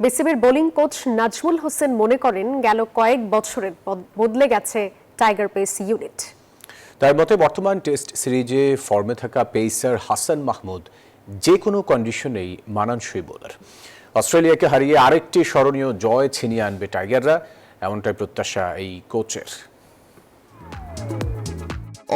বিসিবির bowling coach Nazmul Hossain মনে করেন গেল কয়েক বছরে বদলে গেছে টাইগার পেস ইউনিট। তার মতে বর্তমান টেস্ট সিরিজে ফর্মে থাকা পেসার হাসান মাহমুদ যে কোনো কন্ডিশনেই মানানসই বোলার। অস্ট্রেলিয়াকে হারিয়ে আরেকটি স্মরণীয় জয় ছিনিয়ে আনবে টাইগাররা, এমনটাই প্রত্যাশা এই কোচের।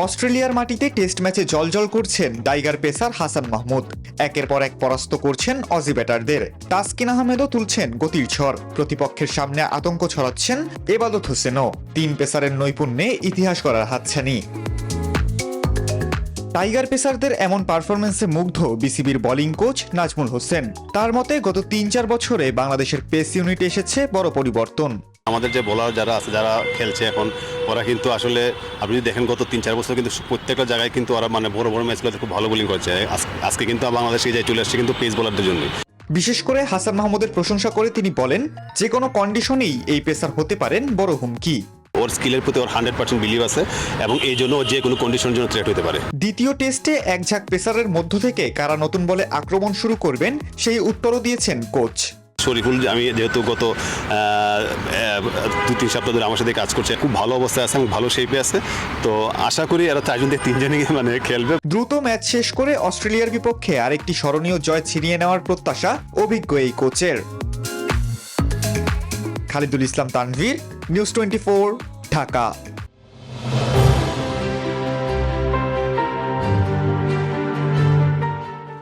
অস্ট্রেলিয়ার মাটিতে টেস্ট ম্যাচে জলজল করছেন টাইগার পেসার হাসান মাহমুদ। একের পর এক পরাস্ত করছেন অজি ব্যাটারদের। তাসকিন আহমেদও তুলছেন গতির ঝড়। প্রতিপক্ষের সামনে আতঙ্ক ছড়াচ্ছেন এবাদত হোসেনও। তিন পেসারের নৈপুণ্যে ইতিহাস করার হাতছানি। টাইগার পেসারদের এমন পারফরমেন্সে মুগ্ধ বিসিবির বোলিং কোচ নাজমুল হোসেন। তার মতে গত ৩-৪ বছরে বাংলাদেশের পেস ইউনিটে এসেছে বড় পরিবর্তন। আমাদের যে বোলার যারা আছে, যারা খেলছে এখন, ওরা কিন্তু আসলে আপনি যদি দেখেন গত ৩-৪ বছর কিন্তু প্রত্যেকটা জায়গায় কিন্তু ওরা বড় বড় ম্যাচগুলোতে খুব ভালো বোলিং করছে। আজকে কিন্তু বাংলাদেশে যে চলে আসছে কিন্তু পেস বোলারদের জন্য। বিশেষ করে হাসান মাহমুদের প্রশংসা করে তিনি বলেন, যে কোনো কন্ডিশনেই এই পেসার হতে পারেন বড় হুমকি। ওর স্কিলের প্রতি ওর 100% বিলিভ আছে এবং এই জন্য যে কোনো কন্ডিশনের জন্য থ্রেট হতে পারে। দ্বিতীয় টেস্টে একঝাঁক পেসারের মধ্য থেকে কারা নতুন বলে আক্রমণ শুরু করবেন সেই উত্তরও দিয়েছেন কোচ। শরীফুল, আমি যেহেতু গত 2-3 সপ্তাহ ধরে আমার সাথে কাজ করছে, খুব ভালো অবস্থায় আছে এবং ভালো শেপে আছে। তো আশা করি এরা 4 জন থেকে 3 জনই খেলবে। দ্রুত ম্যাচ শেষ করে অস্ট্রেলিয়ার বিপক্ষে আরেকটি স্মরণীয় জয় ছিনিয়ে নেওয়ার প্রত্যাশা অভিজ্ঞ এই কোচের। খালিদুল ইসলাম তানভীর, নিউজ 24, ঢাকা।